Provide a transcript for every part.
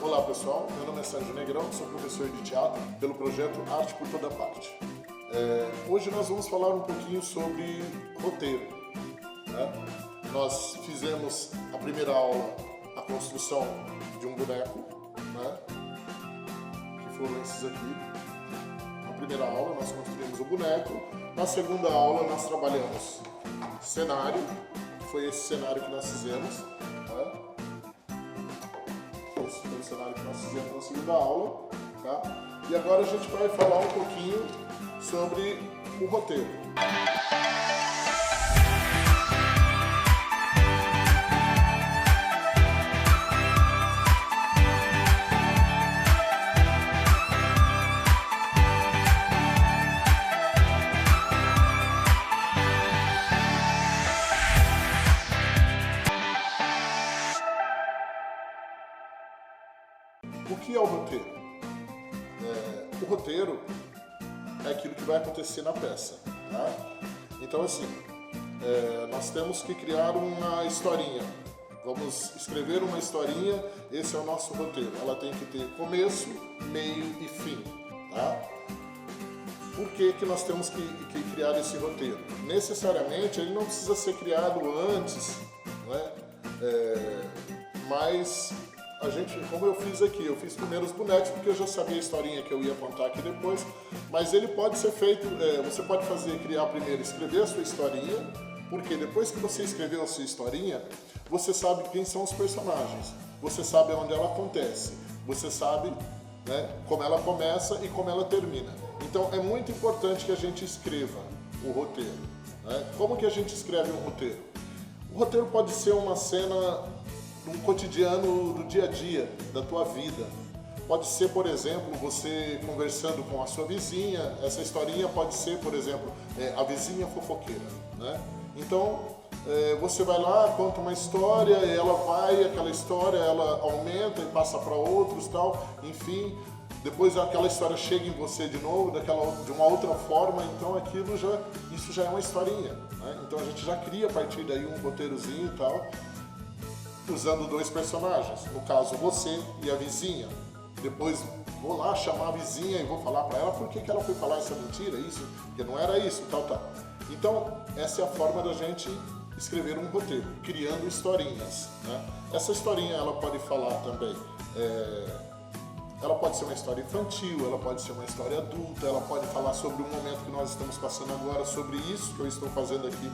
Olá pessoal, meu nome é Sérgio Negrão, sou professor de teatro pelo projeto Arte por Toda Parte. Hoje nós vamos falar um pouquinho sobre roteiro, né? Nós fizemos a primeira aula, a construção de um boneco, né? Que foram esses aqui. Na primeira aula nós construímos o boneco, na segunda aula nós trabalhamos cenário, que foi esse cenário que nós fizemos, né? Esse foi o cenário que nós fizemos na segunda aula, tá? E agora a gente vai falar um pouquinho sobre o roteiro. O que é o roteiro? O roteiro é aquilo que vai acontecer na peça, tá? Então assim, nós temos que criar uma historinha. Vamos escrever uma historinha, esse é o nosso roteiro. Ela tem que ter começo, meio e fim, tá? Por que que nós temos que criar esse roteiro? Necessariamente ele não precisa ser criado antes, né? Mas a gente, como eu fiz aqui, eu fiz primeiro os bonecos porque eu já sabia a historinha que eu ia contar aqui depois, mas ele pode ser feito, você pode criar primeiro, escrever a sua historinha, porque depois que você escreveu a sua historinha, você sabe quem são os personagens, você sabe onde ela acontece, você sabe, né, como ela começa e como ela termina. Então é muito importante que a gente escreva o roteiro, né? Como que a gente escreve um roteiro? O roteiro pode ser uma cena no cotidiano do dia a dia, da tua vida. Pode ser, por exemplo, você conversando com a sua vizinha. Essa historinha pode ser, por exemplo, a vizinha fofoqueira, né? Então, você vai lá, conta uma história, aquela história, ela aumenta e passa para outros, tal, enfim. Depois aquela história chega em você de novo, de uma outra forma, então isso já é uma historinha, né? Então a gente já cria a partir daí um roteirozinho e tal, usando dois personagens, no caso você e a vizinha. Depois vou lá chamar a vizinha e vou falar para ela por que ela foi falar essa mentira, isso, porque não era isso, tal. Então, essa é a forma da gente escrever um roteiro, criando historinhas, né? Essa historinha ela pode falar também, ela pode ser uma história infantil, ela pode ser uma história adulta, ela pode falar sobre o momento que nós estamos passando agora, sobre isso que eu estou fazendo aqui,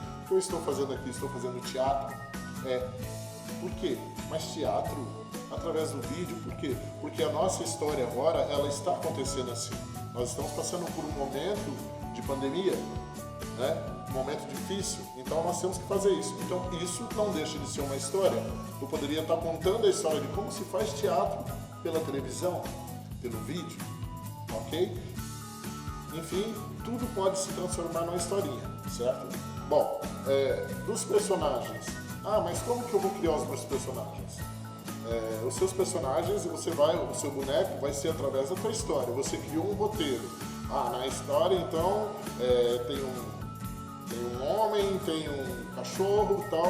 estou fazendo teatro. Por quê? Mas teatro, através do vídeo, por quê? Porque a nossa história agora, ela está acontecendo assim. Nós estamos passando por um momento de pandemia, né? Um momento difícil, então nós temos que fazer isso. Então isso não deixa de ser uma história. Eu poderia estar contando a história de como se faz teatro pela televisão, pelo vídeo, ok? Enfim, tudo pode se transformar numa historinha, certo? Bom, dos personagens. Mas como que eu vou criar os meus personagens? Os seus personagens, o seu boneco vai ser através da tua história. Você criou um roteiro. Na história, então, tem um homem, tem um cachorro e tal.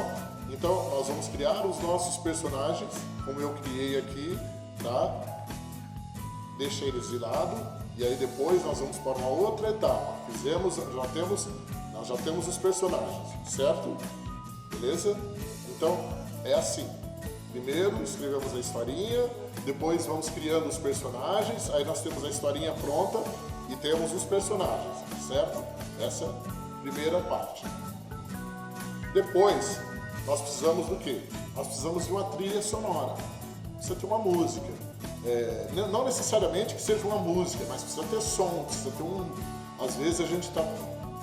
Então, nós vamos criar os nossos personagens, como eu criei aqui, tá? Deixa eles de lado. E aí depois nós vamos para uma outra etapa. Nós já temos os personagens, certo? Beleza? Então, é assim. Primeiro escrevemos a historinha, depois vamos criando os personagens, aí nós temos a historinha pronta e temos os personagens, certo? Essa é a primeira parte. Depois, nós precisamos do quê? Nós precisamos de uma trilha sonora. Precisa ter uma música. Não necessariamente que seja uma música, mas precisa ter som, precisa ter Às vezes a gente está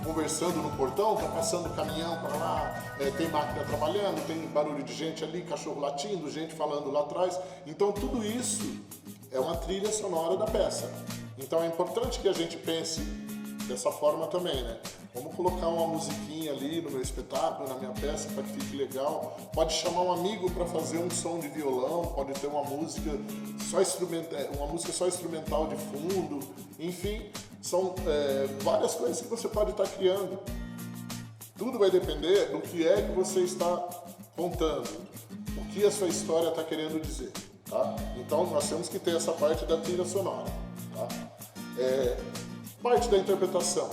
conversando no portão, tá passando caminhão para lá, tem máquina trabalhando, tem barulho de gente ali, cachorro latindo, gente falando lá atrás. Então tudo isso é uma trilha sonora da peça. Então é importante que a gente pense dessa forma também, né? Vamos colocar uma musiquinha ali no meu espetáculo, na minha peça, para que fique legal. Pode chamar um amigo para fazer um som de violão, pode ter uma música só instrumental de fundo, enfim, são várias coisas que você pode estar criando. Tudo vai depender do que é que você está contando, o que a sua história está querendo dizer, tá? Então nós temos que ter essa parte da trilha sonora, tá? Parte da interpretação.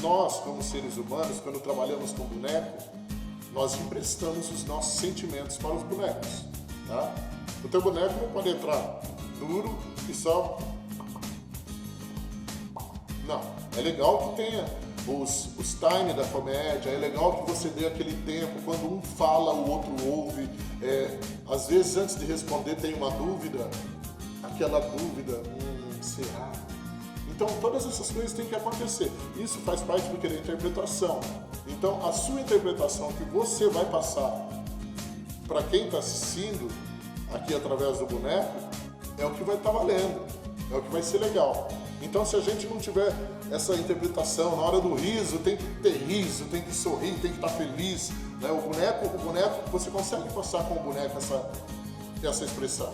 Nós, como seres humanos, quando trabalhamos com boneco, nós emprestamos os nossos sentimentos para os bonecos, tá? O teu boneco não pode entrar duro e só... Não, é legal que tenha os time da comédia, é legal que você dê aquele tempo, quando um fala, o outro ouve. Às vezes, antes de responder, tem uma dúvida, aquela dúvida, será? Então, todas essas coisas têm que acontecer. Isso faz parte do que é a interpretação. Então, a sua interpretação que você vai passar para quem está assistindo, aqui através do boneco, é o que vai estar valendo, é o que vai ser legal. Então, se a gente não tiver essa interpretação, na hora do riso, tem que ter riso, tem que sorrir, tem que estar feliz, né? O boneco, você consegue passar com o boneco essa expressão,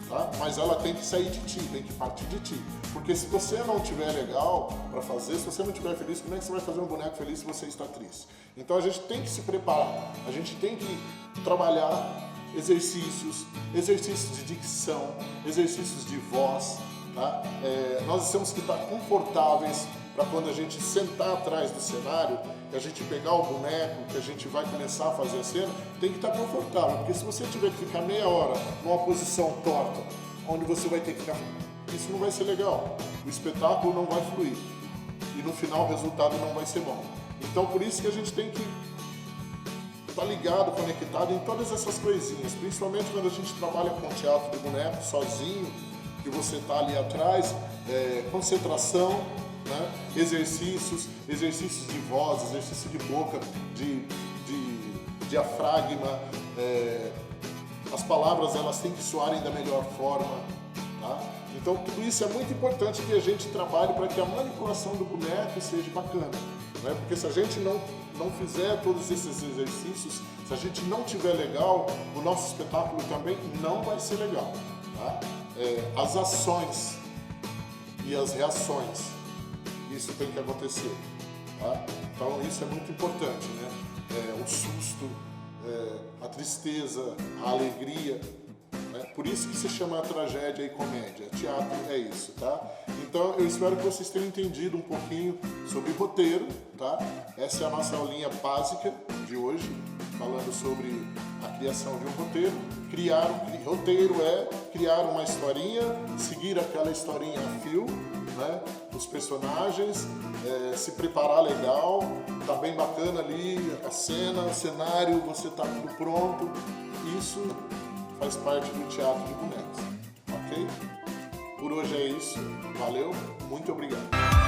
tá? Mas ela tem que sair de ti, tem que partir de ti. Porque se você não tiver legal para fazer, se você não estiver feliz, como é que você vai fazer um boneco feliz se você está triste? Então, a gente tem que se preparar, a gente tem que trabalhar exercícios de dicção, exercícios de voz, tá? Nós temos que estar confortáveis para quando a gente sentar atrás do cenário, que a gente pegar o boneco, que a gente vai começar a fazer a cena, tem que estar confortável, porque se você tiver que ficar meia hora numa posição torta, onde você vai ter que ficar, isso não vai ser legal, o espetáculo não vai fluir e no final o resultado não vai ser bom. Então por isso que a gente tem que estar ligado, conectado em todas essas coisinhas, principalmente quando a gente trabalha com teatro de boneco sozinho, que você está ali atrás, concentração, né? Exercícios de voz, exercício de boca, de diafragma, as palavras elas têm que soarem da melhor forma, tá? Então tudo isso é muito importante que a gente trabalhe para que a manipulação do boneco seja bacana, né? Porque se a gente não fizer todos esses exercícios, se a gente não tiver legal, o nosso espetáculo também não vai ser legal, tá? As ações e as reações, isso tem que acontecer, tá? Então isso é muito importante, né? O susto, a tristeza, a alegria, né? Por isso que se chama tragédia e comédia, teatro é isso, tá? Então eu espero que vocês tenham entendido um pouquinho sobre roteiro, tá? Essa é a nossa aulinha básica de hoje, falando sobre a criação de um roteiro. Roteiro é criar uma historinha, seguir aquela historinha a fio, né? Os personagens, se preparar legal, tá bem bacana ali a cena, o cenário, você tá tudo pronto. Isso faz parte do teatro de bonecos, ok? Por hoje é isso, valeu, muito obrigado.